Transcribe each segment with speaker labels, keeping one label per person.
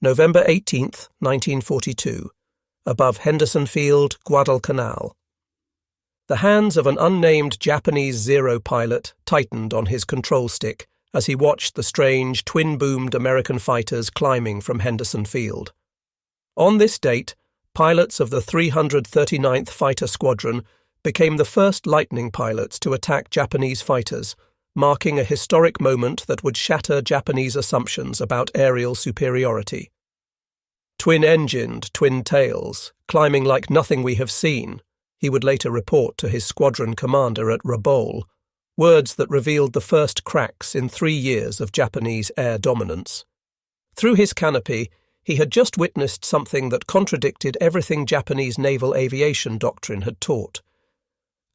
Speaker 1: November 18, 1942, above Henderson Field, Guadalcanal. The hands of an unnamed Japanese Zero pilot tightened on his control stick as he watched the strange, twin-boomed American fighters climbing from Henderson Field. On this date, pilots of the 339th Fighter Squadron became the first Lightning pilots to attack Japanese fighters, marking a historic moment that would shatter Japanese assumptions about aerial superiority. Twin-engined, twin-tails, climbing like nothing we have seen, he would later report to his squadron commander at Rabaul, words that revealed the first cracks in 3 years of Japanese air dominance. Through his canopy, he had just witnessed something that contradicted everything Japanese naval aviation doctrine had taught.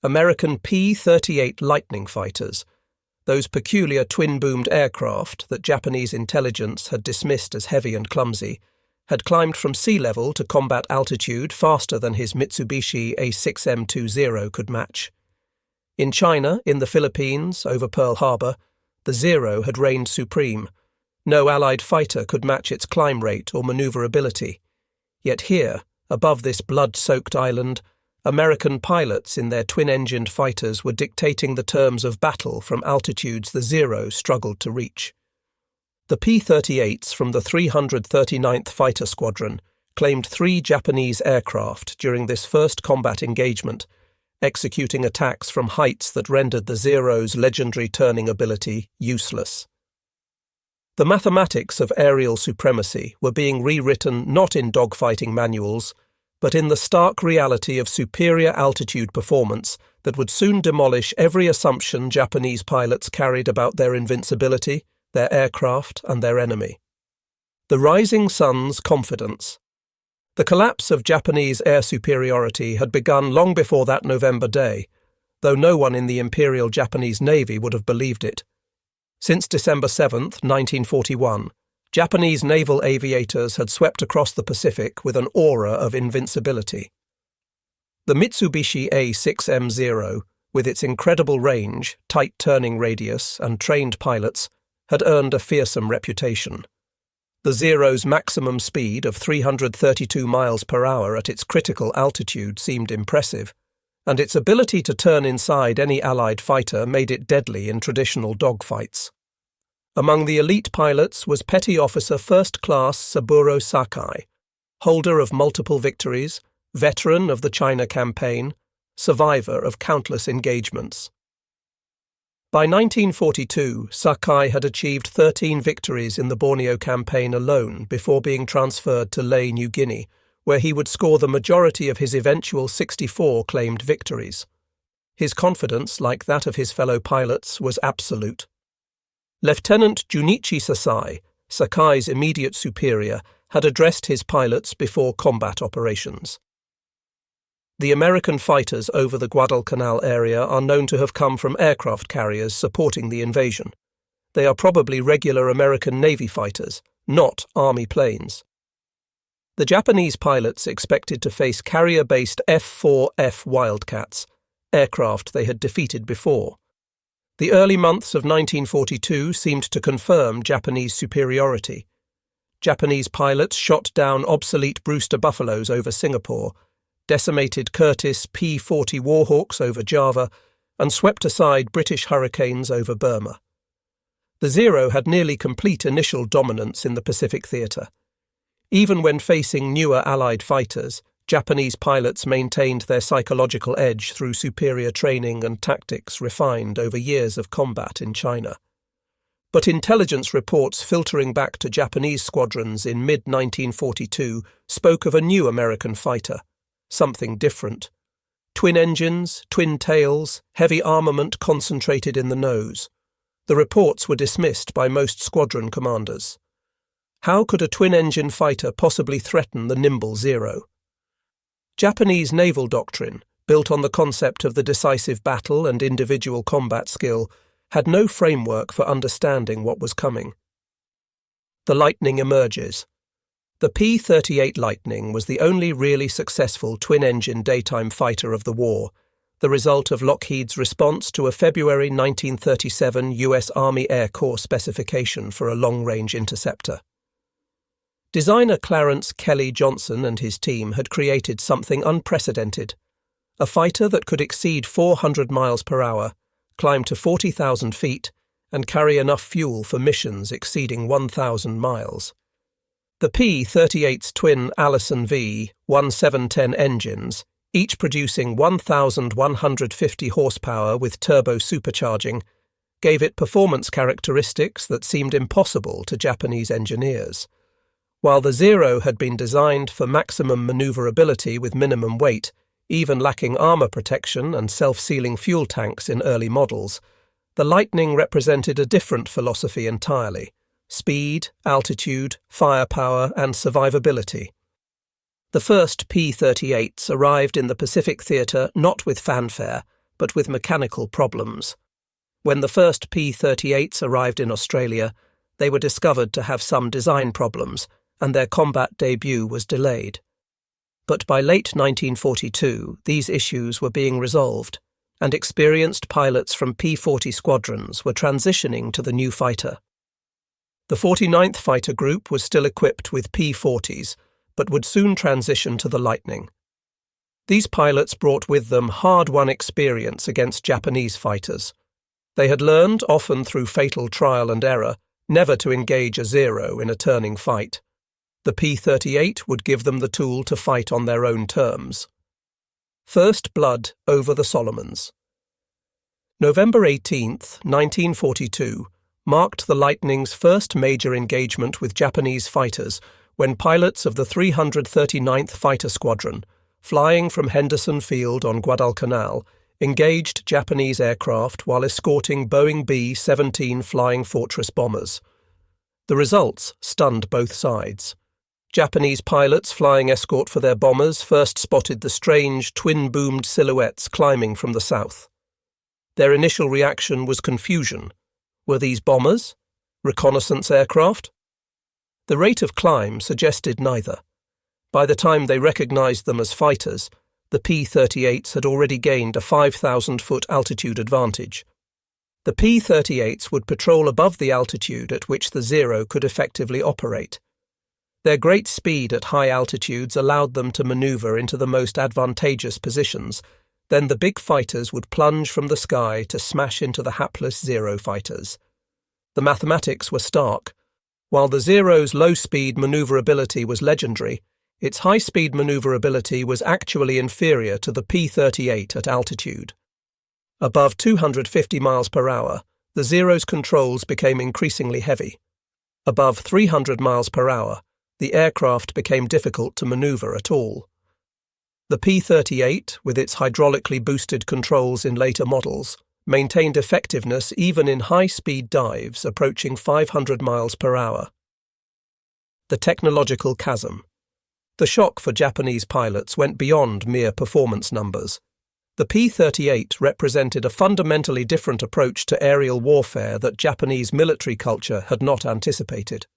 Speaker 1: American P-38 Lightning fighters, those peculiar twin-boomed aircraft that Japanese intelligence had dismissed as heavy and clumsy, had climbed from sea level to combat altitude faster than his Mitsubishi A6M20 could match. In China, in the Philippines, over Pearl Harbor, the Zero had reigned supreme. No Allied fighter could match its climb rate or maneuverability. Yet here, above this blood-soaked island, American pilots in their twin-engined fighters were dictating the terms of battle from altitudes the Zero struggled to reach. The P-38s from the 339th Fighter Squadron claimed 3 Japanese aircraft during this first combat engagement, executing attacks from heights that rendered the Zero's legendary turning ability useless. The mathematics of aerial supremacy were being rewritten not in dogfighting manuals, but in the stark reality of superior altitude performance that would soon demolish every assumption Japanese pilots carried about their invincibility, their aircraft, and their enemy. The rising sun's confidence. The collapse of Japanese air superiority had begun long before that November day, though no one in the Imperial Japanese Navy would have believed it. Since December 7, 1941, Japanese naval aviators had swept across the Pacific with an aura of invincibility. The Mitsubishi A6M0, with its incredible range, tight turning radius, and trained pilots, had earned a fearsome reputation. The Zero's maximum speed of 332 miles per hour at its critical altitude seemed impressive, and its ability to turn inside any Allied fighter made it deadly in traditional dogfights. Among the elite pilots was Petty Officer First Class Saburo Sakai, holder of multiple victories, veteran of the China campaign, survivor of countless engagements. By 1942, Sakai had achieved 13 victories in the Borneo campaign alone before being transferred to Lae, New Guinea, where he would score the majority of his eventual 64 claimed victories. His confidence, like that of his fellow pilots, was absolute. Lieutenant Junichi Sasai, Sakai's immediate superior, had addressed his pilots before combat operations. The American fighters over the Guadalcanal area are known to have come from aircraft carriers supporting the invasion. They are probably regular American Navy fighters, not Army planes. The Japanese pilots expected to face carrier-based F-4F Wildcats, aircraft they had defeated before. The early months of 1942 seemed to confirm Japanese superiority. Japanese pilots shot down obsolete Brewster Buffaloes over Singapore, decimated Curtiss P-40 Warhawks over Java, and swept aside British Hurricanes over Burma. The Zero had nearly complete initial dominance in the Pacific theatre. Even when facing newer Allied fighters, Japanese pilots maintained their psychological edge through superior training and tactics refined over years of combat in China. But intelligence reports filtering back to Japanese squadrons in mid-1942 spoke of a new American fighter. Something different. Twin engines, twin tails, heavy armament concentrated in the nose. The reports were dismissed by most squadron commanders. How could a twin-engine fighter possibly threaten the nimble Zero? Japanese naval doctrine, built on the concept of the decisive battle and individual combat skill, had no framework for understanding what was coming. The Lightning emerges. The P-38 Lightning was the only really successful twin-engine daytime fighter of the war, the result of Lockheed's response to a February 1937 U.S. Army Air Corps specification for a long-range interceptor. Designer Clarence Kelly Johnson and his team had created something unprecedented, a fighter that could exceed 400 miles per hour, climb to 40,000 feet, and carry enough fuel for missions exceeding 1,000 miles. The P-38's twin Allison V-1710 engines, each producing 1,150 horsepower with turbo-supercharging, gave it performance characteristics that seemed impossible to Japanese engineers. While the Zero had been designed for maximum maneuverability with minimum weight, even lacking armor protection and self-sealing fuel tanks in early models, the Lightning represented a different philosophy entirely: speed, altitude, firepower, and survivability. The first P-38s arrived in the Pacific Theatre not with fanfare, but with mechanical problems. When the first P-38s arrived in Australia, they were discovered to have some design problems, and their combat debut was delayed. But by late 1942, these issues were being resolved, and experienced pilots from P-40 squadrons were transitioning to the new fighter. The 49th Fighter Group was still equipped with P-40s, but would soon transition to the Lightning. These pilots brought with them hard-won experience against Japanese fighters. They had learned, often through fatal trial and error, never to engage a Zero in a turning fight. The P-38 would give them the tool to fight on their own terms. First blood over the Solomons. November 18, 1942, marked the Lightning's first major engagement with Japanese fighters when pilots of the 339th Fighter Squadron, flying from Henderson Field on Guadalcanal, engaged Japanese aircraft while escorting Boeing B-17 Flying Fortress bombers. The results stunned both sides. Japanese pilots flying escort for their bombers first spotted the strange, twin-boomed silhouettes climbing from the south. Their initial reaction was confusion. Were these bombers? Reconnaissance aircraft? The rate of climb suggested neither. By the time they recognized them as fighters, the P-38s had already gained a 5,000-foot altitude advantage. The P-38s would patrol above the altitude at which the Zero could effectively operate. Their great speed at high altitudes allowed them to maneuver into the most advantageous positions. Then the big fighters would plunge from the sky to smash into the hapless Zero fighters. The mathematics were stark. While the Zero's low-speed maneuverability was legendary, its high-speed maneuverability was actually inferior to the P-38 at altitude. Above 250 miles per hour, the Zero's controls became increasingly heavy. Above 300 miles per hour, the aircraft became difficult to maneuver at all. The P-38, with its hydraulically boosted controls in later models, maintained effectiveness even in high-speed dives approaching 500 miles per hour. The technological chasm. The shock for Japanese pilots went beyond mere performance numbers. The P-38 represented a fundamentally different approach to aerial warfare that Japanese military culture had not anticipated.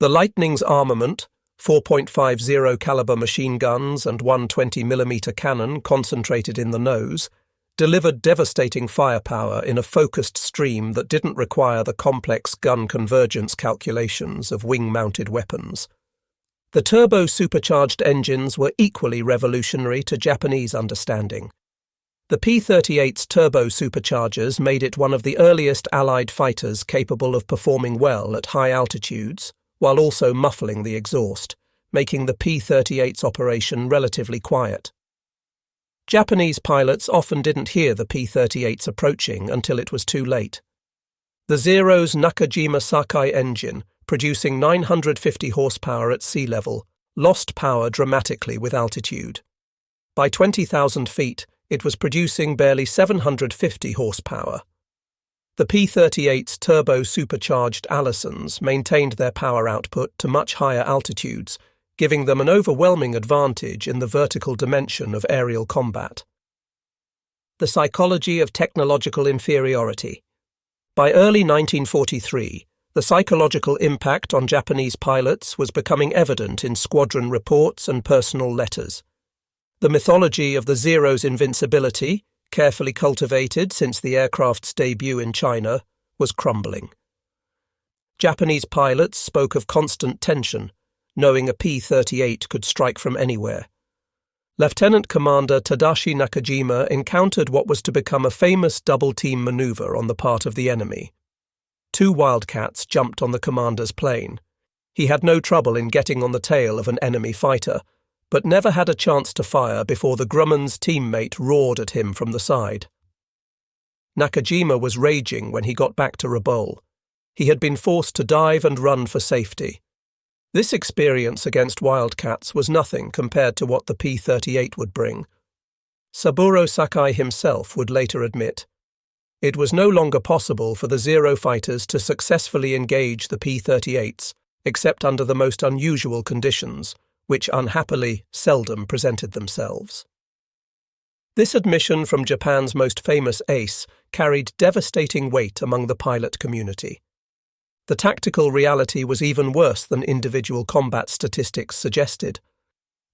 Speaker 1: The Lightning's armament, 4.50 caliber machine guns and one 20mm cannon concentrated in the nose, delivered devastating firepower in a focused stream that didn't require the complex gun convergence calculations of wing-mounted weapons. The turbo-supercharged engines were equally revolutionary to Japanese understanding. The P-38's turbo-superchargers made it one of the earliest Allied fighters capable of performing well at high altitudes, while also muffling the exhaust, making the P-38's operation relatively quiet. Japanese pilots often didn't hear the P-38s approaching until it was too late. The Zero's Nakajima Sakai engine, producing 950 horsepower at sea level, lost power dramatically with altitude. By 20,000 feet, it was producing barely 750 horsepower. The P-38's turbo-supercharged Allisons maintained their power output to much higher altitudes, giving them an overwhelming advantage in the vertical dimension of aerial combat. The psychology of technological inferiority. By early 1943, the psychological impact on Japanese pilots was becoming evident in squadron reports and personal letters. The mythology of the Zero's invincibility, carefully cultivated since the aircraft's debut in China, was crumbling. Japanese pilots spoke of constant tension, knowing a P-38 could strike from anywhere. Lieutenant Commander Tadashi Nakajima encountered what was to become a famous double-team maneuver on the part of the enemy. Two Wildcats jumped on the commander's plane. He had no trouble in getting on the tail of an enemy fighter, but never had a chance to fire before the Grumman's teammate roared at him from the side. Nakajima was raging when he got back to Rabaul. He had been forced to dive and run for safety. This experience against Wildcats was nothing compared to what the P-38 would bring. Saburo Sakai himself would later admit, it was no longer possible for the Zero fighters to successfully engage the P-38s, except under the most unusual conditions, which unhappily seldom presented themselves. This admission from Japan's most famous ace carried devastating weight among the pilot community. The tactical reality was even worse than individual combat statistics suggested.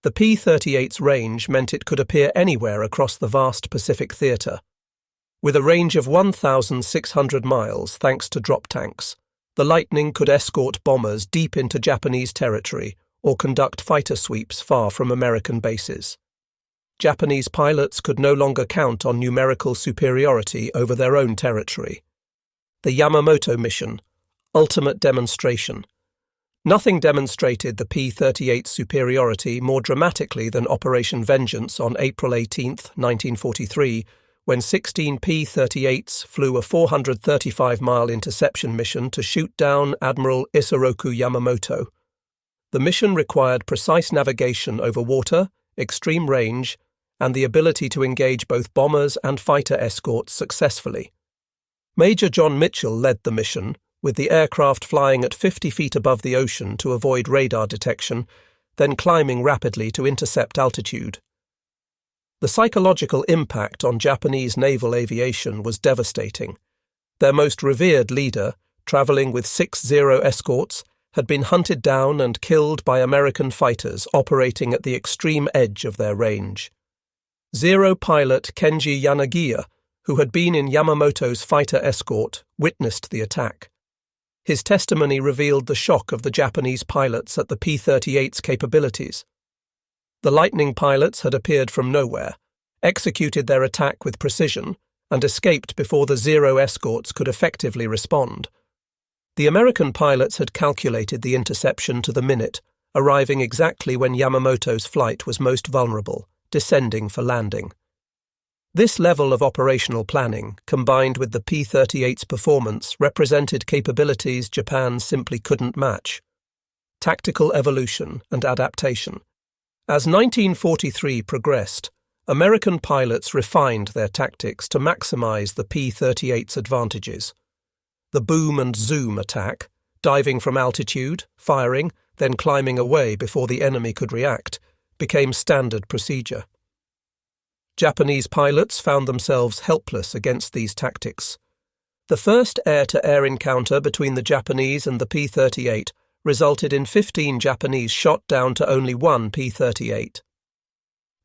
Speaker 1: The P-38's range meant it could appear anywhere across the vast Pacific theatre. With a range of 1,600 miles thanks to drop tanks, the Lightning could escort bombers deep into Japanese territory or conduct fighter sweeps far from American bases. Japanese pilots could no longer count on numerical superiority over their own territory. The Yamamoto mission, ultimate demonstration. Nothing demonstrated the P-38's superiority more dramatically than Operation Vengeance on April 18, 1943, when 16 P-38s flew a 435-mile interception mission to shoot down Admiral Isoroku Yamamoto. The mission required precise navigation over water, extreme range, and the ability to engage both bombers and fighter escorts successfully. Major John Mitchell led the mission, with the aircraft flying at 50 feet above the ocean to avoid radar detection, then climbing rapidly to intercept altitude. The psychological impact on Japanese naval aviation was devastating. Their most revered leader, traveling with 6 Zero escorts, had been hunted down and killed by American fighters operating at the extreme edge of their range. Zero pilot Kenji Yanagiya, who had been in Yamamoto's fighter escort, witnessed the attack. His testimony revealed the shock of the Japanese pilots at the P-38's capabilities. The Lightning pilots had appeared from nowhere, executed their attack with precision, and escaped before the Zero escorts could effectively respond. The American pilots had calculated the interception to the minute, arriving exactly when Yamamoto's flight was most vulnerable, descending for landing. This level of operational planning, combined with the P-38's performance, represented capabilities Japan simply couldn't match. Tactical evolution and adaptation. As 1943 progressed, American pilots refined their tactics to maximize the P-38's advantages. The boom and zoom attack, diving from altitude, firing, then climbing away before the enemy could react, became standard procedure. Japanese pilots found themselves helpless against these tactics. The first air-to-air encounter between the Japanese and the P-38 resulted in 15 Japanese shot down to only 1 P-38.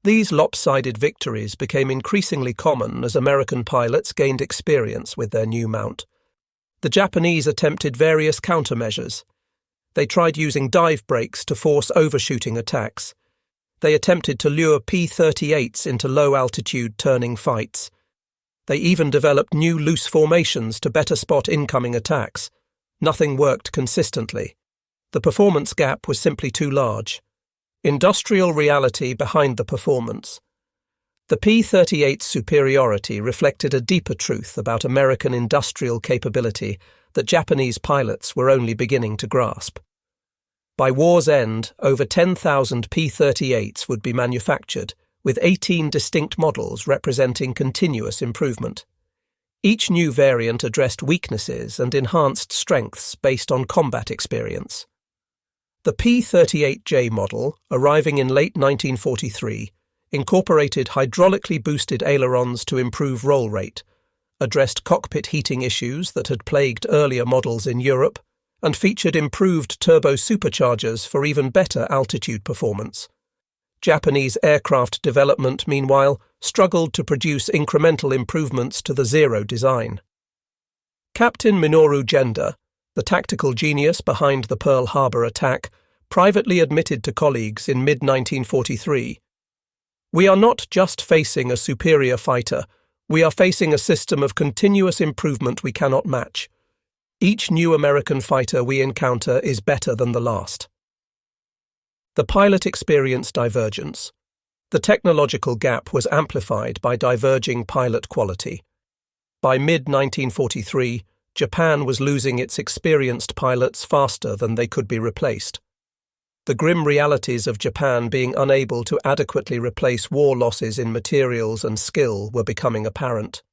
Speaker 1: These lopsided victories became increasingly common as American pilots gained experience with their new mount. The Japanese attempted various countermeasures. They tried using dive brakes to force overshooting attacks. They attempted to lure P-38s into low-altitude turning fights. They even developed new loose formations to better spot incoming attacks. Nothing worked consistently. The performance gap was simply too large. Industrial reality behind the performance. The P-38's superiority reflected a deeper truth about American industrial capability that Japanese pilots were only beginning to grasp. By war's end, over 10,000 P-38s would be manufactured, with 18 distinct models representing continuous improvement. Each new variant addressed weaknesses and enhanced strengths based on combat experience. The P-38J model, arriving in late 1943, incorporated hydraulically boosted ailerons to improve roll rate, addressed cockpit heating issues that had plagued earlier models in Europe, and featured improved turbo-superchargers for even better altitude performance. Japanese aircraft development, meanwhile, struggled to produce incremental improvements to the Zero design. Captain Minoru Genda, the tactical genius behind the Pearl Harbor attack, privately admitted to colleagues in mid-1943, "We are not just facing a superior fighter, we are facing a system of continuous improvement we cannot match. Each new American fighter we encounter is better than the last." The pilot experience divergence. The technological gap was amplified by diverging pilot quality. By mid-1943, Japan was losing its experienced pilots faster than they could be replaced. The grim realities of Japan being unable to adequately replace war losses in materials and skill were becoming apparent.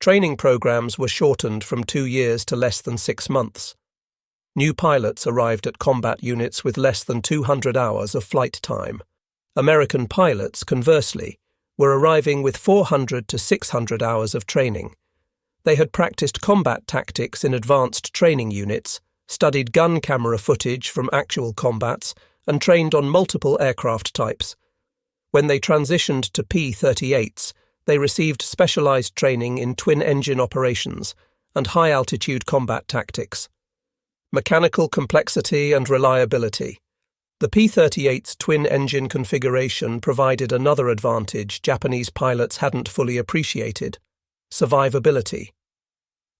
Speaker 1: Training programs were shortened from 2 years to less than 6 months. New pilots arrived at combat units with less than 200 hours of flight time. American pilots, conversely, were arriving with 400 to 600 hours of training. They had practiced combat tactics in advanced training units, studied gun camera footage from actual combats, and trained on multiple aircraft types. When they transitioned to P-38s, they received specialized training in twin-engine operations and high-altitude combat tactics. Mechanical complexity and reliability. The P-38's twin-engine configuration provided another advantage Japanese pilots hadn't fully appreciated: survivability.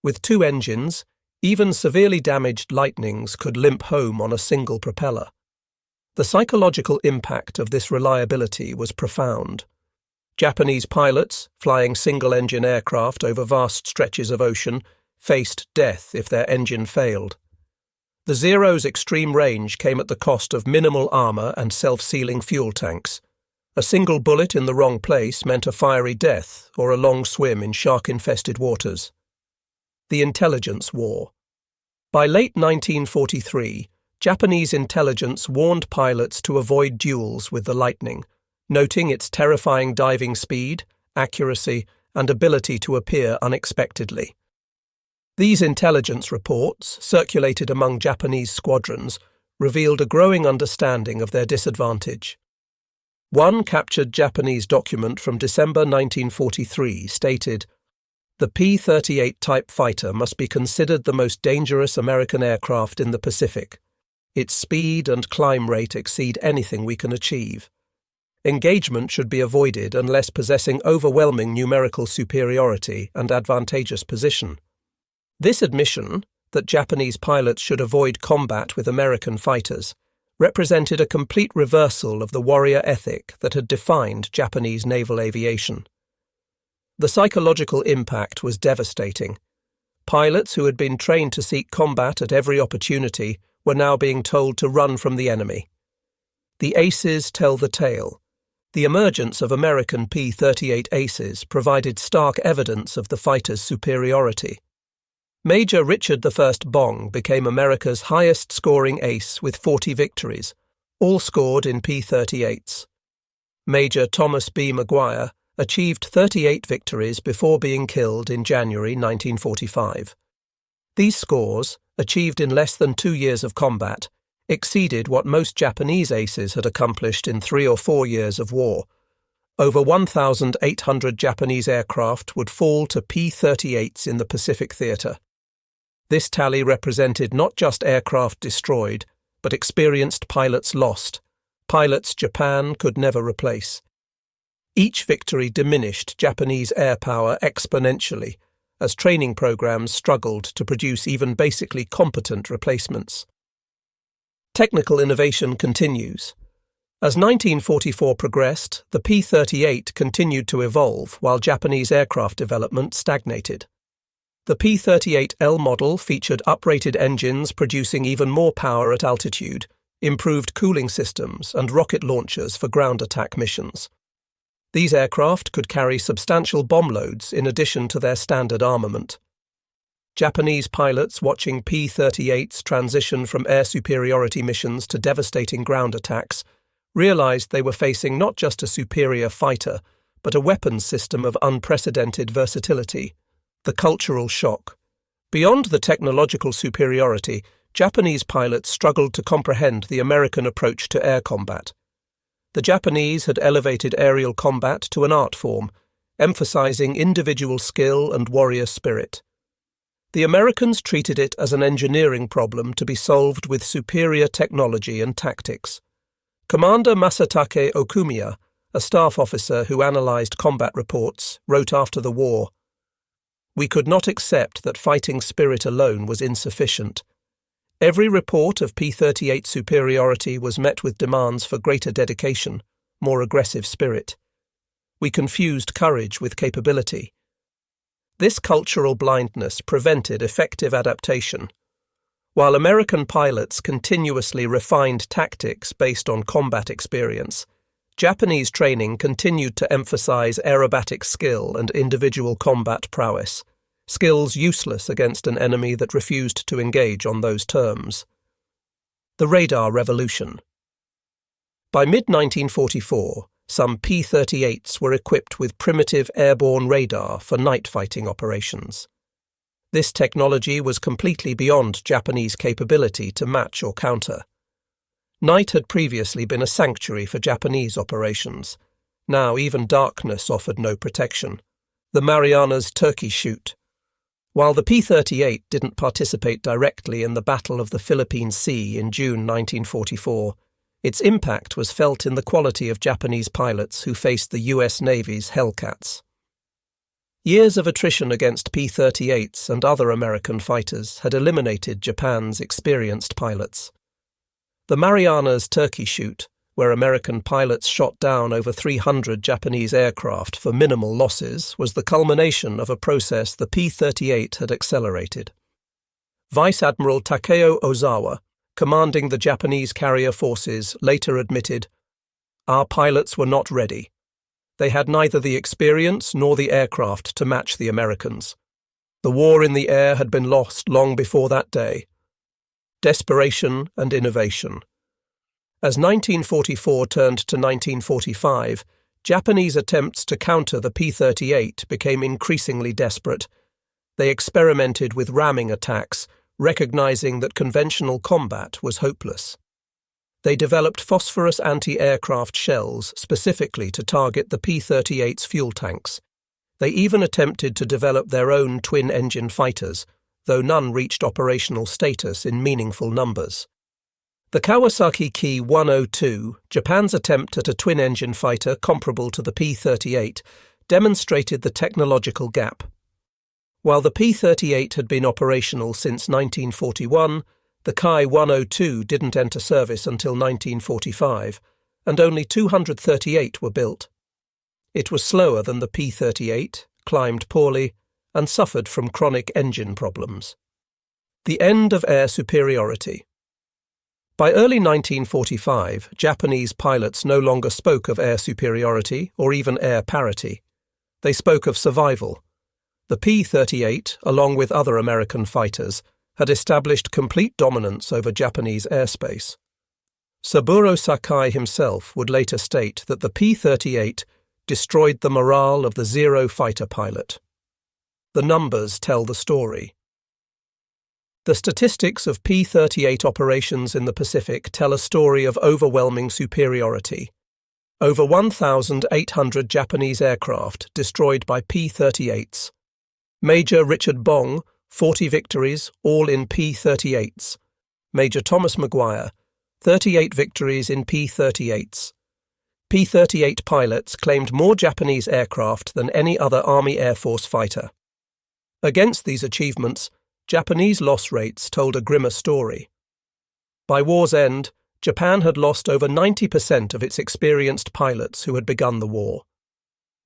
Speaker 1: With 2 engines, even severely damaged Lightnings could limp home on a single propeller. The psychological impact of this reliability was profound. Japanese pilots, flying single-engine aircraft over vast stretches of ocean, faced death if their engine failed. The Zero's extreme range came at the cost of minimal armor and self-sealing fuel tanks. A single bullet in the wrong place meant a fiery death or a long swim in shark-infested waters. The Intelligence War. By late 1943, Japanese intelligence warned pilots to avoid duels with the Lightning, noting its terrifying diving speed, accuracy, and ability to appear unexpectedly. These intelligence reports, circulated among Japanese squadrons, revealed a growing understanding of their disadvantage. One captured Japanese document from December 1943 stated, "The P-38 type fighter must be considered the most dangerous American aircraft in the Pacific. Its speed and climb rate exceed anything we can achieve. Engagement should be avoided unless possessing overwhelming numerical superiority and advantageous position." This admission, that Japanese pilots should avoid combat with American fighters, represented a complete reversal of the warrior ethic that had defined Japanese naval aviation. The psychological impact was devastating. Pilots who had been trained to seek combat at every opportunity were now being told to run from the enemy. The aces tell the tale. The emergence of American P-38 aces provided stark evidence of the fighter's superiority. Major Richard Bong became America's highest-scoring ace with 40 victories, all scored in P-38s. Major Thomas B. Maguire achieved 38 victories before being killed in January 1945. These scores, achieved in less than 2 years of combat, exceeded what most Japanese aces had accomplished in 3 or 4 years of war. Over 1,800 Japanese aircraft would fall to P-38s in the Pacific theater. This tally represented not just aircraft destroyed, but experienced pilots lost, pilots Japan could never replace. Each victory diminished Japanese air power exponentially, as training programs struggled to produce even basically competent replacements. Technical innovation continues. As 1944 progressed, the P-38 continued to evolve while Japanese aircraft development stagnated. The P-38L model featured uprated engines producing even more power at altitude, improved cooling systems, and rocket launchers for ground attack missions. These aircraft could carry substantial bomb loads in addition to their standard armament. Japanese pilots watching P-38s transition from air superiority missions to devastating ground attacks realized they were facing not just a superior fighter, but a weapons system of unprecedented versatility. The cultural shock. Beyond the technological superiority, Japanese pilots struggled to comprehend the American approach to air combat. The Japanese had elevated aerial combat to an art form, emphasizing individual skill and warrior spirit. The Americans treated it as an engineering problem to be solved with superior technology and tactics. Commander Masatake Okumiya, a staff officer who analysed combat reports, wrote after the war, "We could not accept that fighting spirit alone was insufficient. Every report of P-38 superiority was met with demands for greater dedication, more aggressive spirit. We confused courage with capability. This cultural blindness prevented effective adaptation. While American pilots continuously refined tactics based on combat experience, Japanese training continued to emphasize aerobatic skill and individual combat prowess, skills useless against an enemy that refused to engage on those terms." The radar revolution. By mid-1944, some P-38s were equipped with primitive airborne radar for night fighting operations. This technology was completely beyond Japanese capability to match or counter. Night had previously been a sanctuary for Japanese operations. Now even darkness offered no protection. The Marianas Turkey Shoot. While the P-38 didn't participate directly in the Battle of the Philippine Sea in June 1944, its impact was felt in the quality of Japanese pilots who faced the US Navy's Hellcats. Years of attrition against P-38s and other American fighters had eliminated Japan's experienced pilots. The Marianas Turkey Shoot, where American pilots shot down over 300 Japanese aircraft for minimal losses, was the culmination of a process the P-38 had accelerated. Vice Admiral Takeo Ozawa, commanding the Japanese carrier forces, later admitted, "Our pilots were not ready. They had neither the experience nor the aircraft to match the Americans. The war in the air had been lost long before that day." Desperation and innovation. As 1944 turned to 1945, Japanese attempts to counter the P-38 became increasingly desperate. They experimented with ramming attacks, recognizing that conventional combat was hopeless. They developed phosphorus anti-aircraft shells specifically to target the P-38's fuel tanks. They even attempted to develop their own twin-engine fighters, though none reached operational status in meaningful numbers. The Kawasaki Ki-102, Japan's attempt at a twin-engine fighter comparable to the P-38, demonstrated the technological gap. While the P-38 had been operational since 1941, the Ki-102 didn't enter service until 1945, and only 238 were built. It was slower than the P-38, climbed poorly, and suffered from chronic engine problems. The end of air superiority. By early 1945, Japanese pilots no longer spoke of air superiority or even air parity. They spoke of survival. The P-38, along with other American fighters, had established complete dominance over Japanese airspace. Saburo Sakai himself would later state that the P-38 destroyed the morale of the Zero fighter pilot. The numbers tell the story. The statistics of P-38 operations in the Pacific tell a story of overwhelming superiority. Over 1,800 Japanese aircraft destroyed by P-38s. Major Richard Bong, 40 victories, all in P-38s. Major Thomas Maguire, 38 victories in P-38s. P-38 pilots claimed more Japanese aircraft than any other Army Air Force fighter. Against these achievements, Japanese loss rates told a grimmer story. By war's end, Japan had lost over 90% of its experienced pilots who had begun the war.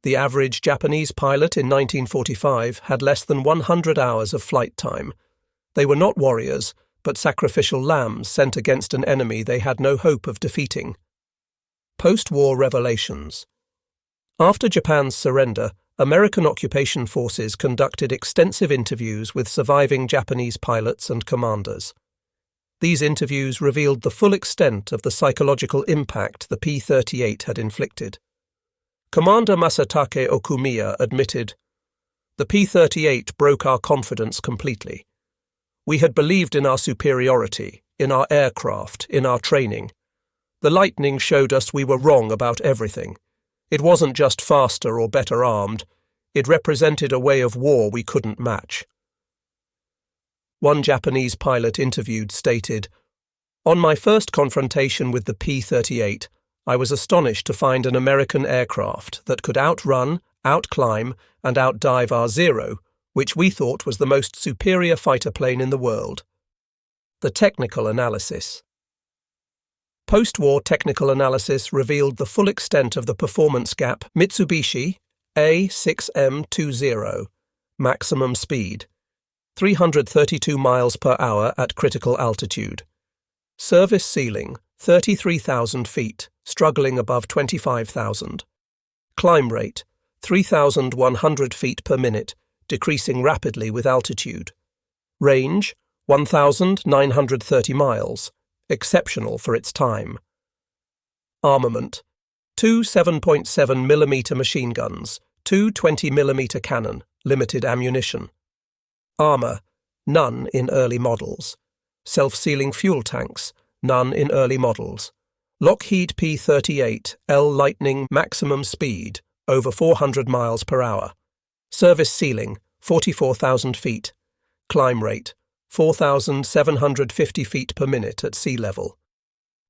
Speaker 1: The average Japanese pilot in 1945 had less than 100 hours of flight time. They were not warriors, but sacrificial lambs sent against an enemy they had no hope of defeating. Post-war revelations. After Japan's surrender, American occupation forces conducted extensive interviews with surviving Japanese pilots and commanders. These interviews revealed the full extent of the psychological impact the P-38 had inflicted. Commander Masatake Okumiya admitted, "The P-38 broke our confidence completely. We had believed in our superiority, in our aircraft, in our training. The lightning showed us we were wrong about everything. It wasn't just faster or better armed. It represented a way of war we couldn't match." One Japanese pilot interviewed stated, "On my first confrontation with the P-38, I was astonished to find an American aircraft that could outrun, outclimb, and outdive our Zero, which we thought was the most superior fighter plane in the world." The technical analysis. Post-war technical analysis revealed the full extent of the performance gap. Mitsubishi A6M20, maximum speed, 332 miles per hour at critical altitude. Service ceiling, 33,000 feet, struggling above 25,000. Climb rate, 3,100 feet per minute, decreasing rapidly with altitude. Range, 1,930 miles, exceptional for its time. Armament, 2 7.7mm machine guns, 2 20mm cannon, limited ammunition. Armour, none in early models. Self-sealing fuel tanks, none in early models. Lockheed P-38 L Lightning maximum speed, over 400 miles per hour. Service ceiling, 44,000 feet. Climb rate, 4,750 feet per minute at sea level.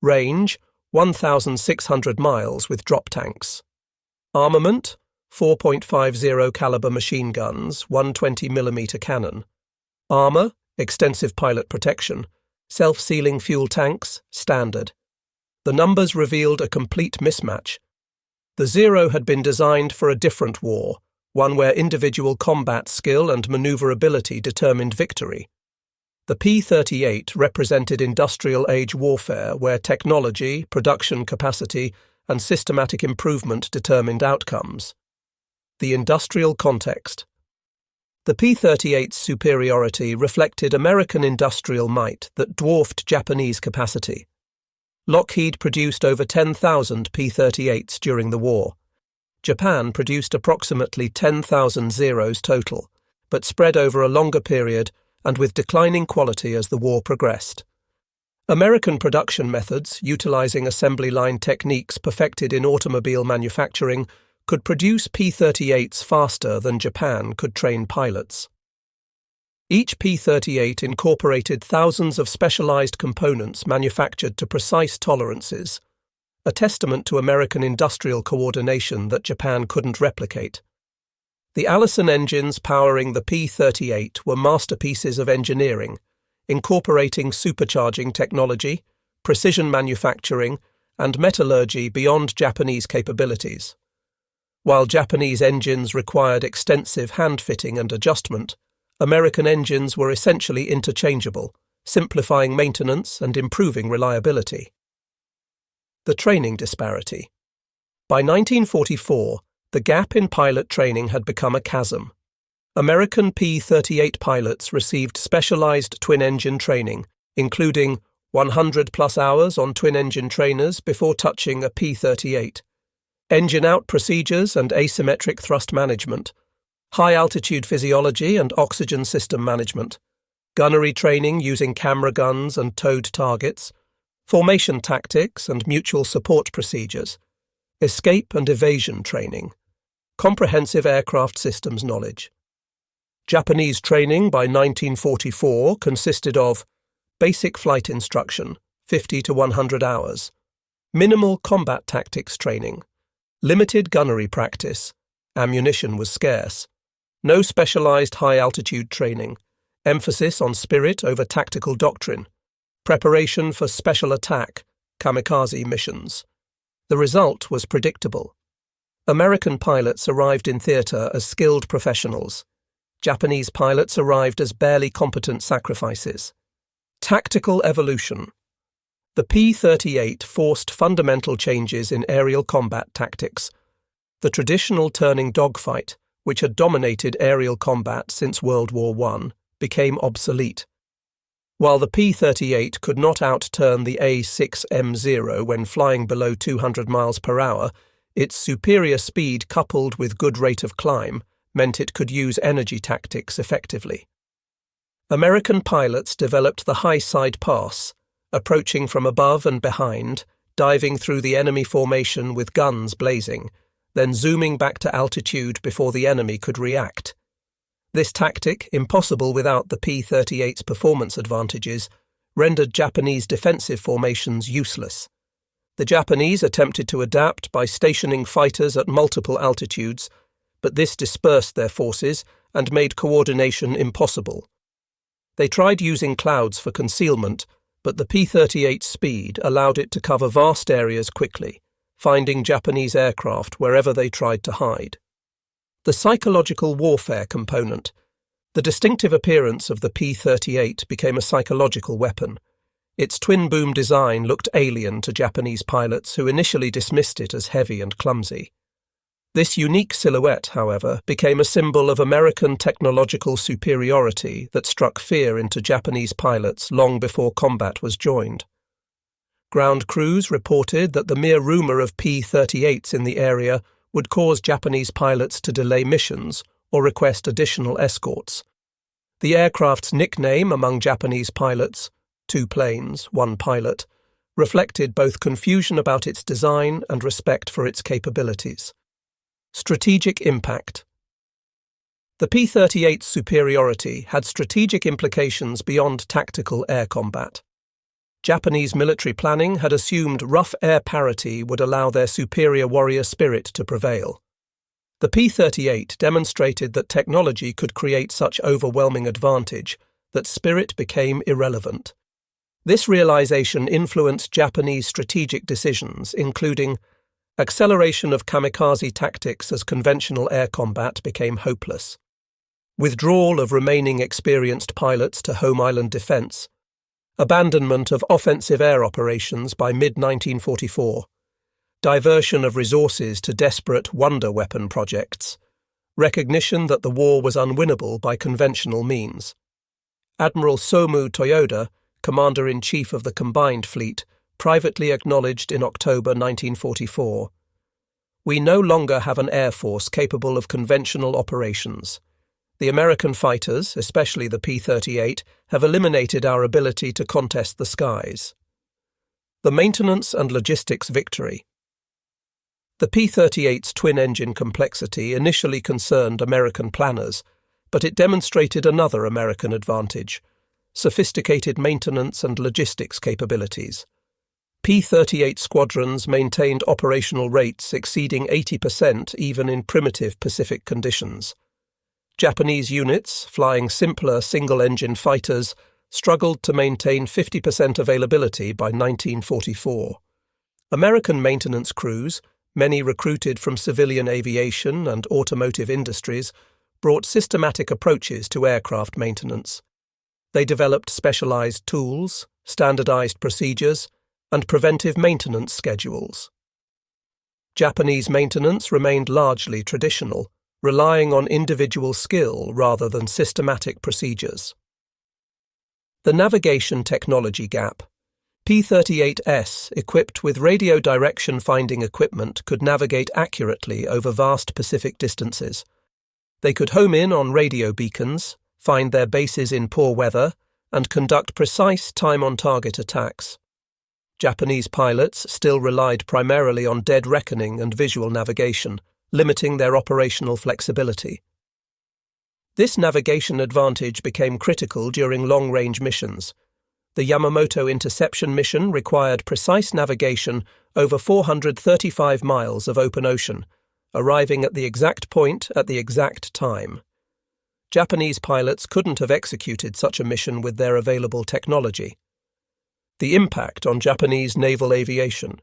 Speaker 1: Range, 1,600 miles with drop tanks. Armament, 4.50 caliber machine guns, 120mm cannon. Armour, extensive pilot protection. Self-sealing fuel tanks, standard. The numbers revealed a complete mismatch. The Zero had been designed for a different war, one where individual combat skill and maneuverability determined victory. The P-38 represented industrial-age warfare where technology, production capacity, and systematic improvement determined outcomes. The industrial context. The P-38's superiority reflected American industrial might that dwarfed Japanese capacity. Lockheed produced over 10,000 P-38s during the war. Japan produced approximately 10,000 Zeros total, but spread over a longer period and with declining quality as the war progressed. American production methods, utilizing assembly line techniques perfected in automobile manufacturing, could produce P-38s faster than Japan could train pilots. Each P-38 incorporated thousands of specialized components manufactured to precise tolerances, a testament to American industrial coordination that Japan couldn't replicate. The Allison engines powering the P-38 were masterpieces of engineering, incorporating supercharging technology, precision manufacturing, and metallurgy beyond Japanese capabilities. While Japanese engines required extensive hand-fitting and adjustment, American engines were essentially interchangeable, simplifying maintenance and improving reliability. The training disparity. By 1944, the gap in pilot training had become a chasm. American P-38 pilots received specialized twin-engine training, including 100-plus hours on twin-engine trainers before touching a P-38, engine-out procedures and asymmetric thrust management, high-altitude physiology and oxygen system management, gunnery training using camera guns and towed targets, formation tactics and mutual support procedures, escape and evasion training, comprehensive aircraft systems knowledge. Japanese training by 1944 consisted of basic flight instruction, 50 to 100 hours, minimal combat tactics training, limited gunnery practice, ammunition was scarce, no specialized high-altitude training, emphasis on spirit over tactical doctrine, preparation for special attack, kamikaze missions. The result was predictable. American pilots arrived in theater as skilled professionals. Japanese pilots arrived as barely competent sacrifices. Tactical evolution. The P-38 forced fundamental changes in aerial combat tactics. The traditional turning dogfight, which had dominated aerial combat since World War I, became obsolete. While the P-38 could not outturn the A6M0 when flying below 200 miles per hour, its superior speed coupled with good rate of climb meant it could use energy tactics effectively. American pilots developed the high side pass, approaching from above and behind, diving through the enemy formation with guns blazing, then zooming back to altitude before the enemy could react. This tactic, impossible without the P-38's performance advantages, rendered Japanese defensive formations useless. The Japanese attempted to adapt by stationing fighters at multiple altitudes, but this dispersed their forces and made coordination impossible. They tried using clouds for concealment, but the P-38's speed allowed it to cover vast areas quickly, finding Japanese aircraft wherever they tried to hide. The psychological warfare component. The distinctive appearance of the P-38 became a psychological weapon. Its twin-boom design looked alien to Japanese pilots who initially dismissed it as heavy and clumsy. This unique silhouette, however, became a symbol of American technological superiority that struck fear into Japanese pilots long before combat was joined. Ground crews reported that the mere rumor of P-38s in the area would cause Japanese pilots to delay missions or request additional escorts. The aircraft's nickname among Japanese pilots, 2 planes, 1 pilot, reflected both confusion about its design and respect for its capabilities. Strategic impact. The P-38's superiority had strategic implications beyond tactical air combat. Japanese military planning had assumed rough air parity would allow their superior warrior spirit to prevail. The P-38 demonstrated that technology could create such overwhelming advantage that spirit became irrelevant. This realization influenced Japanese strategic decisions, including acceleration of kamikaze tactics as conventional air combat became hopeless, withdrawal of remaining experienced pilots to home island defense, abandonment of offensive air operations by mid-1944, diversion of resources to desperate wonder weapon projects, recognition that the war was unwinnable by conventional means. Admiral Somu Toyoda, Commander-in-Chief of the Combined Fleet, privately acknowledged in October 1944, "We no longer have an air force capable of conventional operations. The American fighters, especially the P-38, have eliminated our ability to contest the skies." The maintenance and logistics victory. The P-38's twin-engine complexity initially concerned American planners, but it demonstrated another American advantage: sophisticated maintenance and logistics capabilities. P-38 squadrons maintained operational rates exceeding 80% even in primitive Pacific conditions. Japanese units, flying simpler single-engine fighters, struggled to maintain 50% availability by 1944. American maintenance crews, many recruited from civilian aviation and automotive industries, brought systematic approaches to aircraft maintenance. They developed specialized tools, standardized procedures, and preventive maintenance schedules. Japanese maintenance remained largely traditional, relying on individual skill rather than systematic procedures. The navigation technology gap. P-38S, equipped with radio direction finding equipment, could navigate accurately over vast Pacific distances. They could home in on radio beacons, find their bases in poor weather, and conduct precise time-on-target attacks. Japanese pilots still relied primarily on dead reckoning and visual navigation, limiting their operational flexibility. This navigation advantage became critical during long-range missions. The Yamamoto interception mission required precise navigation over 435 miles of open ocean, arriving at the exact point at the exact time. Japanese pilots couldn't have executed such a mission with their available technology. The impact on Japanese naval aviation.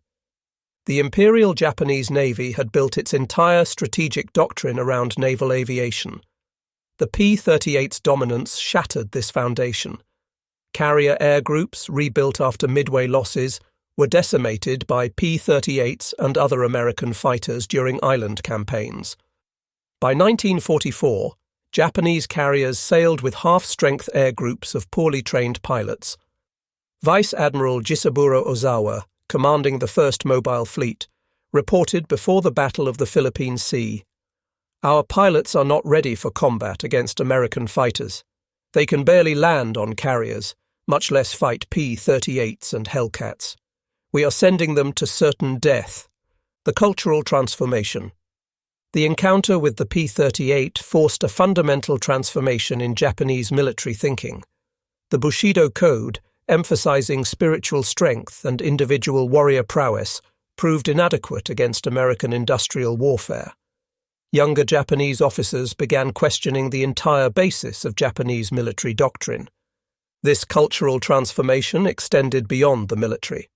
Speaker 1: The Imperial Japanese Navy had built its entire strategic doctrine around naval aviation. The P-38's dominance shattered this foundation. Carrier air groups, rebuilt after Midway losses, were decimated by P-38s and other American fighters during island campaigns. By 1944, Japanese carriers sailed with half-strength air groups of poorly trained pilots. Vice Admiral Jisaburo Ozawa, commanding the 1st Mobile Fleet, reported before the Battle of the Philippine Sea, "Our pilots are not ready for combat against American fighters. They can barely land on carriers, much less fight P-38s and Hellcats. We are sending them to certain death." The cultural transformation. The encounter with the P-38 forced a fundamental transformation in Japanese military thinking. The Bushido Code, emphasizing spiritual strength and individual warrior prowess, proved inadequate against American industrial warfare. Younger Japanese officers began questioning the entire basis of Japanese military doctrine. This cultural transformation extended beyond the military.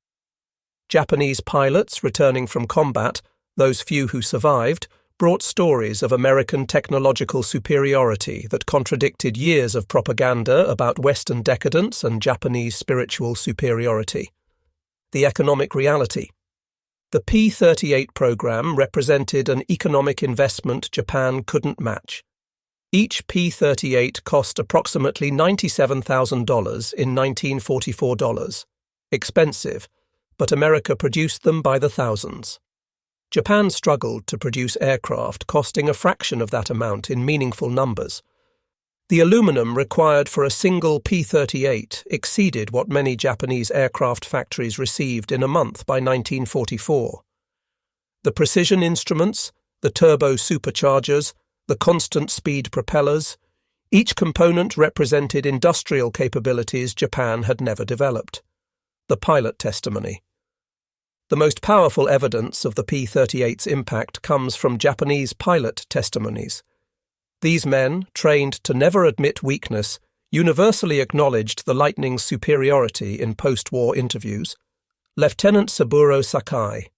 Speaker 1: Japanese pilots returning from combat, those few who survived, brought stories of American technological superiority that contradicted years of propaganda about Western decadence and Japanese spiritual superiority. The economic reality. The P-38 program represented an economic investment Japan couldn't match. Each P-38 cost approximately $97,000 in 1944 dollars. Expensive, but America produced them by the thousands. Japan struggled to produce aircraft costing a fraction of that amount in meaningful numbers. The aluminum required for a single P-38 exceeded what many Japanese aircraft factories received in a month by 1944. The precision instruments, the turbo-superchargers, the constant-speed propellers, each component represented industrial capabilities Japan had never developed. The pilot testimony. The most powerful evidence of the P-38's impact comes from Japanese pilot testimonies. These men, trained to never admit weakness, universally acknowledged the Lightning's superiority in post-war interviews. Lieutenant Saburo Sakai.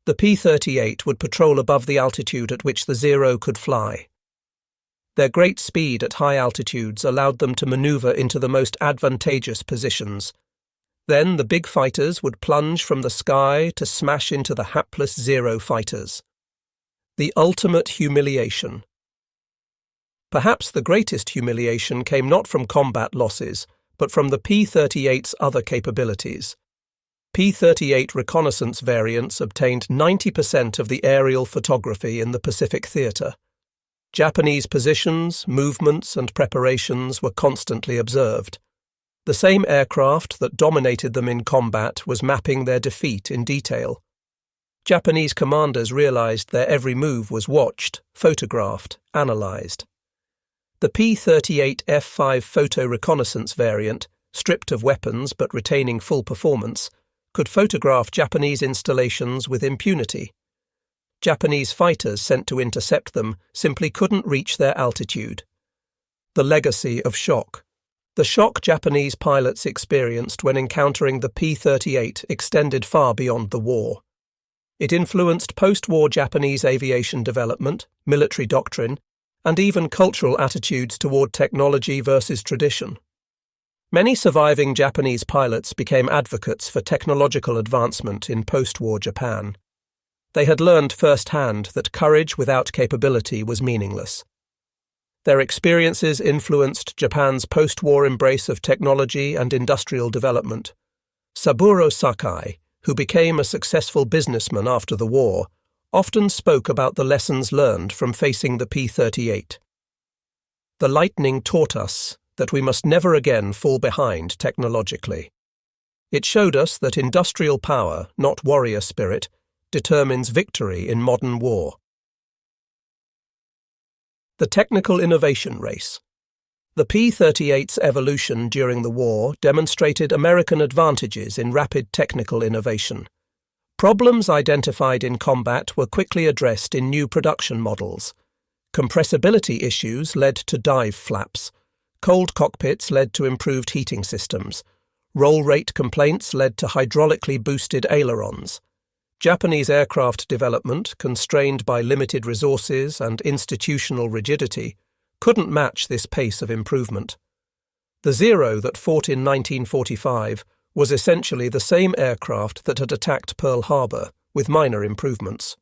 Speaker 1: The P-38 would patrol above the altitude at which the Zero could fly. Their great speed at high altitudes allowed them to maneuver into the most advantageous positions. Then the big fighters would plunge from the sky to smash into the hapless Zero fighters. The ultimate humiliation. Perhaps the greatest humiliation came not from combat losses, but from the P-38's other capabilities. P-38 reconnaissance variants obtained 90% of the aerial photography in the Pacific Theater. Japanese positions, movements, and preparations were constantly observed. The same aircraft that dominated them in combat was mapping their defeat in detail. Japanese commanders realized their every move was watched, photographed, analyzed. The P-38 F-5 photo reconnaissance variant, stripped of weapons but retaining full performance, could photograph Japanese installations with impunity. Japanese fighters sent to intercept them simply couldn't reach their altitude. The legacy of shock. The shock Japanese pilots experienced when encountering the P-38 extended far beyond the war. It influenced post-war Japanese aviation development, military doctrine, and even cultural attitudes toward technology versus tradition. Many surviving Japanese pilots became advocates for technological advancement in post-war Japan. They had learned firsthand that courage without capability was meaningless. Their experiences influenced Japan's post-war embrace of technology and industrial development. Saburo Sakai, who became a successful businessman after the war, often spoke about the lessons learned from facing the P-38. The Lightning taught us that we must never again fall behind technologically. It showed us that industrial power, not warrior spirit, determines victory in modern war. The technical innovation race. The P-38's evolution during the war demonstrated American advantages in rapid technical innovation. Problems identified in combat were quickly addressed in new production models. Compressibility issues led to dive flaps. Cold cockpits led to improved heating systems. Roll rate complaints led to hydraulically boosted ailerons. Japanese aircraft development, constrained by limited resources and institutional rigidity, couldn't match this pace of improvement. The Zero that fought in 1945 was essentially the same aircraft that had attacked Pearl Harbor, with minor improvements.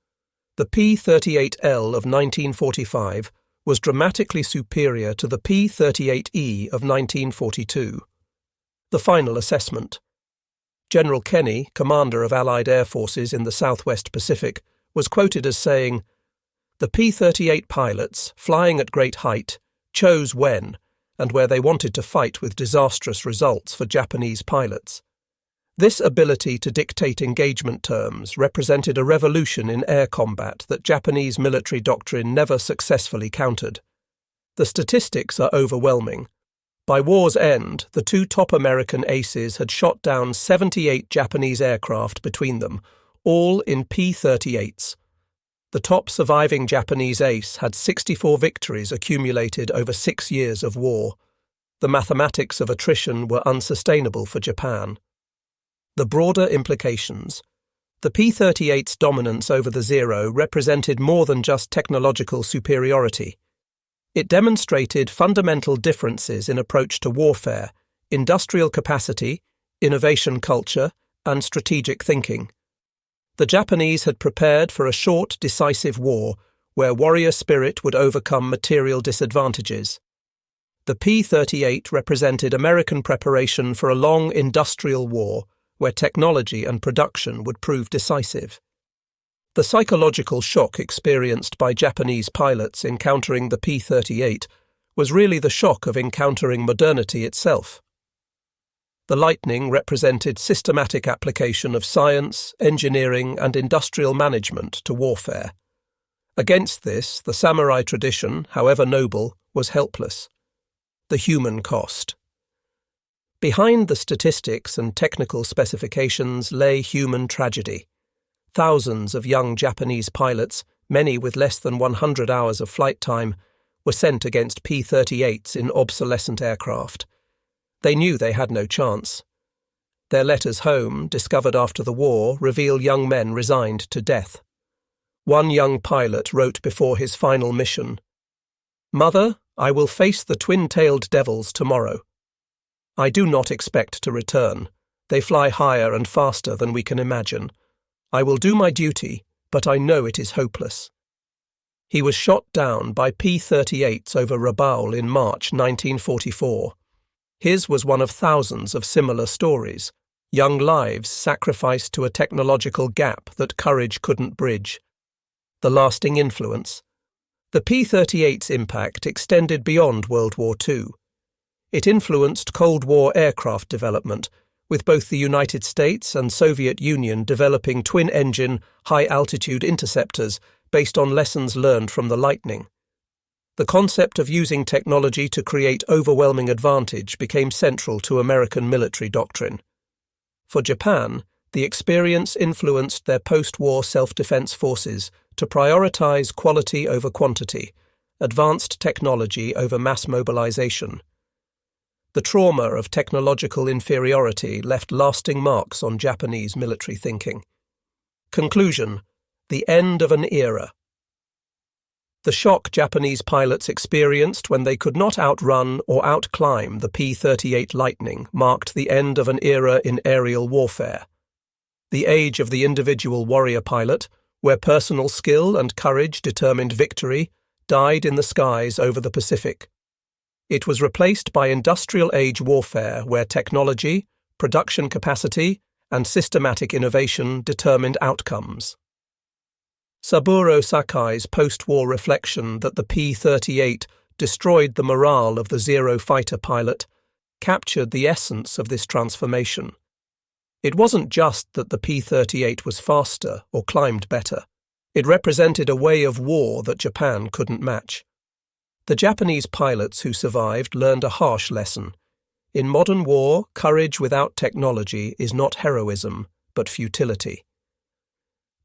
Speaker 1: The P-38L of 1945 was dramatically superior to the P-38E of 1942. The final assessment. General Kenny, commander of Allied air forces in the Southwest Pacific, was quoted as saying, "The P-38 pilots, flying at great height, chose when and where they wanted to fight with disastrous results for Japanese pilots. This ability to dictate engagement terms represented a revolution in air combat that Japanese military doctrine never successfully countered. The statistics are overwhelming. By war's end, the two top American aces had shot down 78 Japanese aircraft between them, all in P-38s. The top surviving Japanese ace had 64 victories accumulated over 6 years of war. The mathematics of attrition were unsustainable for Japan. The broader implications. The P-38's dominance over the Zero represented more than just technological superiority. It demonstrated fundamental differences in approach to warfare, industrial capacity, innovation culture, and strategic thinking. The Japanese had prepared for a short, decisive war where warrior spirit would overcome material disadvantages. The P-38 represented American preparation for a long industrial war where technology and production would prove decisive. The psychological shock experienced by Japanese pilots encountering the P-38 was really the shock of encountering modernity itself. The Lightning represented systematic application of science, engineering, and industrial management to warfare. Against this, the samurai tradition, however noble, was helpless. The human cost. Behind the statistics and technical specifications lay human tragedy. Thousands of young Japanese pilots, many with less than 100 hours of flight time, were sent against P-38s in obsolescent aircraft. They knew they had no chance. Their letters home, discovered after the war, reveal young men resigned to death. One young pilot wrote before his final mission, "Mother, I will face the twin-tailed devils tomorrow. I do not expect to return. They fly higher and faster than we can imagine. I will do my duty, but I know it is hopeless." He was shot down by P-38s over Rabaul in March 1944. His was one of thousands of similar stories, young lives sacrificed to a technological gap that courage couldn't bridge. The lasting influence. The P-38's impact extended beyond World War II. It influenced Cold War aircraft development, with both the United States and Soviet Union developing twin-engine, high-altitude interceptors based on lessons learned from the Lightning. The concept of using technology to create overwhelming advantage became central to American military doctrine. For Japan, the experience influenced their post-war self-defense forces to prioritize quality over quantity, advanced technology over mass mobilization. The trauma of technological inferiority left lasting marks on Japanese military thinking. Conclusion: the end of an era. The shock Japanese pilots experienced when they could not outrun or outclimb the P-38 Lightning marked the end of an era in aerial warfare. The age of the individual warrior pilot, where personal skill and courage determined victory, died in the skies over the Pacific. It was replaced by industrial-age warfare where technology, production capacity, and systematic innovation determined outcomes. Saburo Sakai's post-war reflection that the P-38 destroyed the morale of the Zero fighter pilot captured the essence of this transformation. It wasn't just that the P-38 was faster or climbed better. It represented a way of war that Japan couldn't match. The Japanese pilots who survived learned a harsh lesson. In modern war, courage without technology is not heroism, but futility.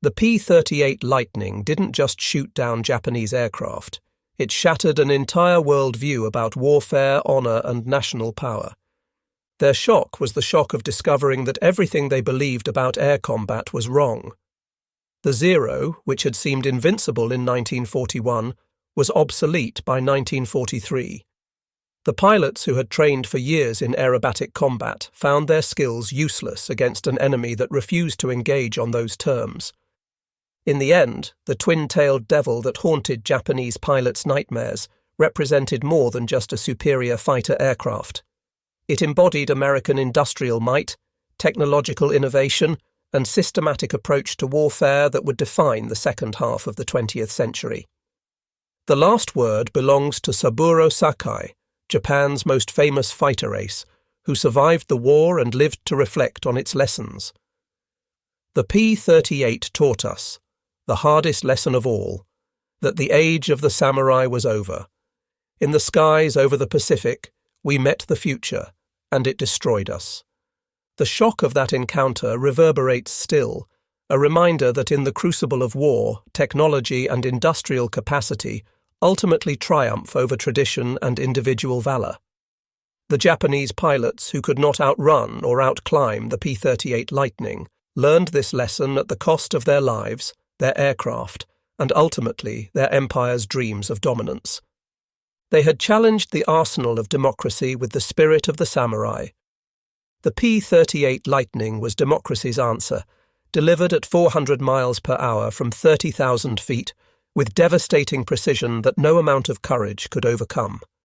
Speaker 1: The P-38 Lightning didn't just shoot down Japanese aircraft. It shattered an entire worldview about warfare, honor, and national power. Their shock was the shock of discovering that everything they believed about air combat was wrong. The Zero, which had seemed invincible in 1941, was obsolete by 1943. The pilots who had trained for years in aerobatic combat found their skills useless against an enemy that refused to engage on those terms. In the end, the twin-tailed devil that haunted Japanese pilots' nightmares represented more than just a superior fighter aircraft. It embodied American industrial might, technological innovation, and systematic approach to warfare that would define the second half of the 20th century. The last word belongs to Saburo Sakai, Japan's most famous fighter ace, who survived the war and lived to reflect on its lessons. The P-38 taught us, the hardest lesson of all, that the age of the samurai was over. In the skies over the Pacific, we met the future, and it destroyed us. The shock of that encounter reverberates still, a reminder that in the crucible of war, technology and industrial capacity ultimately triumph over tradition and individual valor. The Japanese pilots who could not outrun or outclimb the P-38 Lightning learned this lesson at the cost of their lives, their aircraft, and ultimately their empire's dreams of dominance. They had challenged the arsenal of democracy with the spirit of the samurai. The P-38 Lightning was democracy's answer, delivered at 400 miles per hour from 30,000 feet, with devastating precision that no amount of courage could overcome.